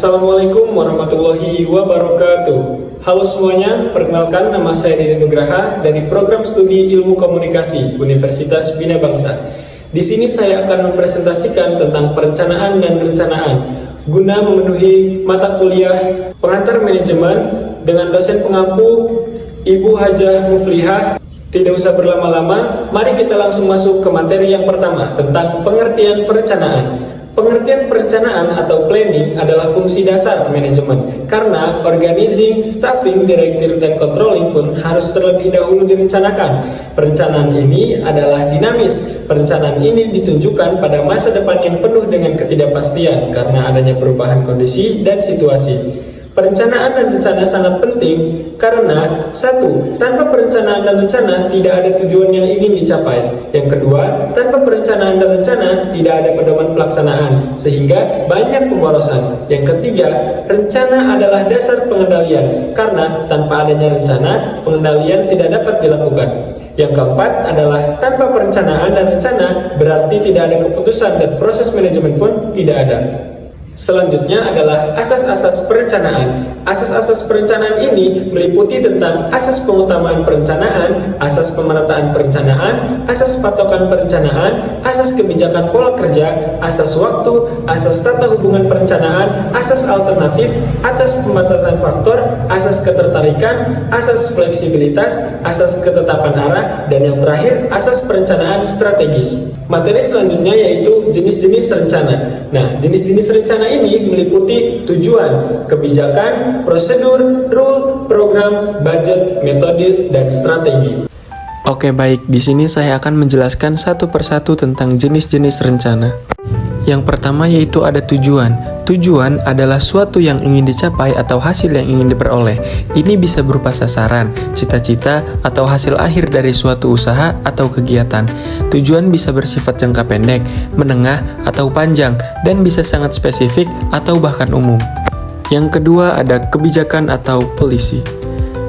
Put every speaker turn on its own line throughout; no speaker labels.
Assalamualaikum warahmatullahi wabarakatuh. Halo semuanya, perkenalkan nama saya Didi Nugraha dari Program Studi Ilmu Komunikasi Universitas Bina Bangsa. Di sini saya akan mempresentasikan tentang perencanaan dan rencanaan guna memenuhi mata kuliah pengantar manajemen dengan dosen pengampu Ibu Hajah Muflihah. Tidak usah berlama-lama, mari kita langsung masuk ke materi yang pertama tentang pengertian perencanaan. Pengertian perencanaan atau planning adalah fungsi dasar manajemen, karena organizing, staffing, directing, dan controlling pun harus terlebih dahulu direncanakan. Perencanaan ini adalah dinamis. Perencanaan ini ditunjukkan pada masa depan yang penuh dengan ketidakpastian karena adanya perubahan kondisi dan situasi. Perencanaan dan rencana sangat penting karena satu, tanpa perencanaan dan rencana tidak ada tujuan yang ingin dicapai. Yang kedua, tanpa perencanaan dan rencana tidak ada pedoman pelaksanaan sehingga banyak pemborosan. Yang ketiga, rencana adalah dasar pengendalian karena tanpa adanya rencana, pengendalian tidak dapat dilakukan. Yang keempat adalah tanpa perencanaan dan rencana berarti tidak ada keputusan dan proses manajemen pun tidak ada. Selanjutnya adalah asas-asas perencanaan. Asas-asas perencanaan ini meliputi tentang asas pengutamaan perencanaan, asas pemerataan perencanaan, asas patokan perencanaan, asas kebijakan pola kerja, asas waktu, asas tata hubungan perencanaan, asas alternatif, asas pembatasan faktor, asas ketertarikan, asas fleksibilitas, asas ketetapan arah, dan yang terakhir asas perencanaan strategis. Materi selanjutnya yaitu jenis-jenis rencana. Nah, jenis-jenis rencana ini meliputi tujuan, kebijakan, prosedur, rule, program, budget, metode, dan strategi.
Oke, baik. Di sini saya akan menjelaskan satu persatu tentang jenis-jenis rencana. Yang pertama yaitu ada tujuan. Tujuan adalah suatu yang ingin dicapai atau hasil yang ingin diperoleh. Ini bisa berupa sasaran, cita-cita, atau hasil akhir dari suatu usaha atau kegiatan. Tujuan bisa bersifat jangka pendek, menengah, atau panjang, dan bisa sangat spesifik atau bahkan umum. Yang kedua ada kebijakan atau policy.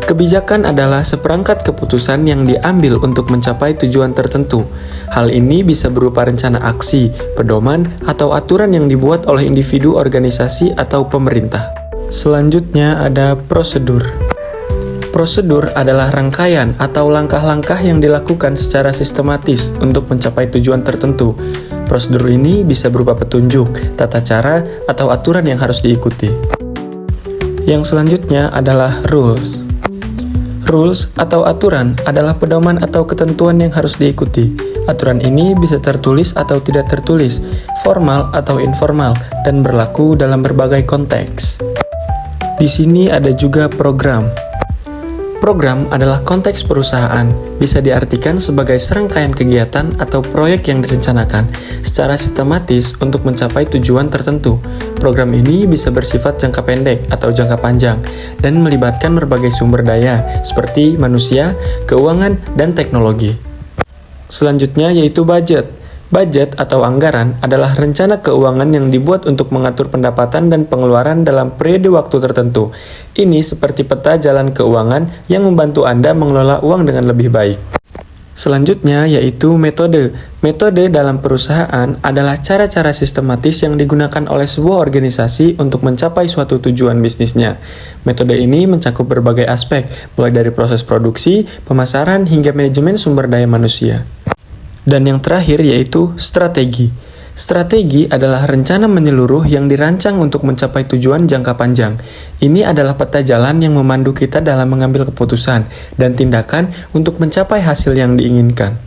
Kebijakan adalah seperangkat keputusan yang diambil untuk mencapai tujuan tertentu. Hal ini bisa berupa rencana aksi, pedoman, atau aturan yang dibuat oleh individu, organisasi, atau pemerintah. Selanjutnya ada prosedur. Prosedur adalah rangkaian atau langkah-langkah yang dilakukan secara sistematis untuk mencapai tujuan tertentu. Prosedur ini bisa berupa petunjuk, tata cara, atau aturan yang harus diikuti. Yang selanjutnya adalah rules. Rules atau aturan adalah pedoman atau ketentuan yang harus diikuti. Aturan ini bisa tertulis atau tidak tertulis, formal atau informal, dan berlaku dalam berbagai konteks. Di sini ada juga program. Program adalah konteks perusahaan, bisa diartikan sebagai serangkaian kegiatan atau proyek yang direncanakan secara sistematis untuk mencapai tujuan tertentu. Program ini bisa bersifat jangka pendek atau jangka panjang dan melibatkan berbagai sumber daya seperti manusia, keuangan, dan teknologi. Selanjutnya yaitu budget. Budget atau anggaran adalah rencana keuangan yang dibuat untuk mengatur pendapatan dan pengeluaran dalam periode waktu tertentu. Ini seperti peta jalan keuangan yang membantu Anda mengelola uang dengan lebih baik. Selanjutnya yaitu metode. Metode dalam perusahaan adalah cara-cara sistematis yang digunakan oleh sebuah organisasi untuk mencapai suatu tujuan bisnisnya. Metode ini mencakup berbagai aspek, mulai dari proses produksi, pemasaran, hingga manajemen sumber daya manusia. Dan yang terakhir yaitu strategi. Strategi adalah rencana menyeluruh yang dirancang untuk mencapai tujuan jangka panjang. Ini adalah peta jalan yang memandu kita dalam mengambil keputusan dan tindakan untuk mencapai hasil yang diinginkan.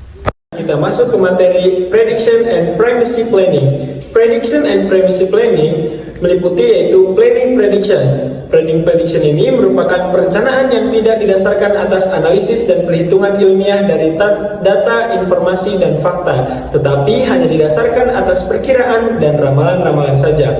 Kita masuk ke materi Prediction and Primacy Planning. Prediction and Primacy Planning meliputi yaitu Planning Prediction. Planning Prediction ini merupakan perencanaan yang tidak didasarkan atas analisis dan perhitungan ilmiah dari data, informasi, dan fakta, tetapi hanya didasarkan atas perkiraan dan ramalan-ramalan saja.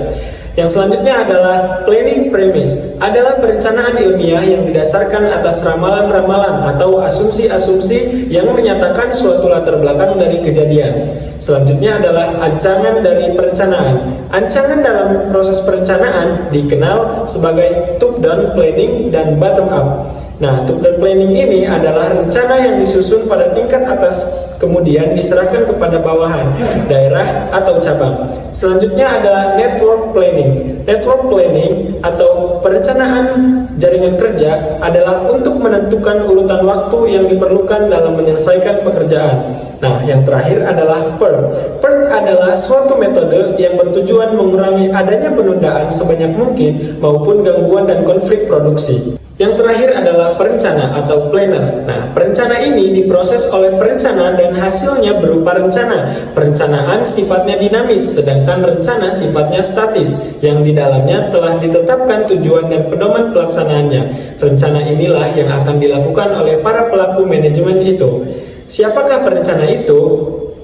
Yang selanjutnya adalah Planning Premise, adalah perencanaan ilmiah yang didasarkan atas ramalan-ramalan atau asumsi-asumsi yang menyatakan suatu latar belakang dari kejadian. Selanjutnya adalah ancangan dari perencanaan. Ancangan dalam proses perencanaan dikenal sebagai top-down planning dan bottom-up. Nah, top-down planning ini adalah rencana yang disusun pada tingkat atas, kemudian diserahkan kepada bawahan, daerah, atau cabang. Selanjutnya adalah network planning. Network planning atau perencanaan jaringan kerja adalah untuk menentukan urutan waktu yang diperlukan dalam menyelesaikan pekerjaan. Nah, yang terakhir adalah PERT. PERT adalah suatu metode yang bertujuan mengurangi adanya penundaan sebanyak mungkin maupun gangguan dan konflik produksi. Yang terakhir adalah perencana atau planner. Nah, perencana ini diproses oleh perencana dan hasilnya berupa rencana. Perencanaan sifatnya dinamis, sedangkan rencana sifatnya statis, yang di dalamnya telah ditetapkan tujuan dan pedoman pelaksanaannya. Rencana inilah yang akan dilakukan oleh para pelaku manajemen itu. Siapakah perencana itu?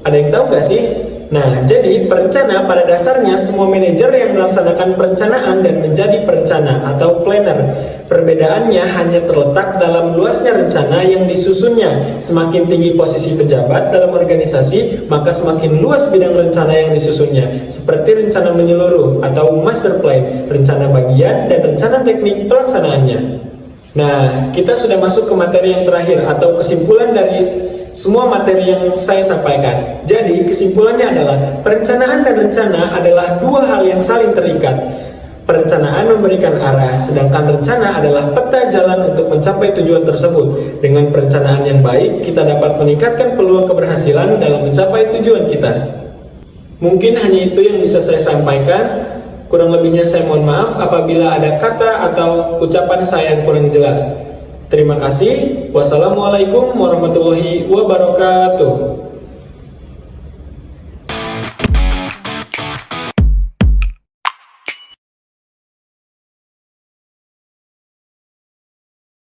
Ada yang tahu gak sih? Nah, jadi perencana pada dasarnya semua manajer yang melaksanakan perencanaan dan menjadi perencana atau planner. Perbedaannya hanya terletak dalam luasnya rencana yang disusunnya. Semakin tinggi posisi pejabat dalam organisasi, maka semakin luas bidang rencana yang disusunnya, seperti rencana menyeluruh atau master plan, rencana bagian, dan rencana teknik pelaksanaannya. Nah, kita sudah masuk ke materi yang terakhir atau kesimpulan dari semua materi yang saya sampaikan. Jadi, kesimpulannya adalah perencanaan dan rencana adalah dua hal yang saling terikat. Perencanaan memberikan arah, sedangkan rencana adalah peta jalan untuk mencapai tujuan tersebut. Dengan perencanaan yang baik, kita dapat meningkatkan peluang keberhasilan dalam mencapai tujuan kita. Mungkin hanya itu yang bisa saya sampaikan. Kurang lebihnya saya mohon maaf apabila ada kata atau ucapan saya yang kurang jelas. Terima kasih. Wassalamualaikum warahmatullahi wabarakatuh.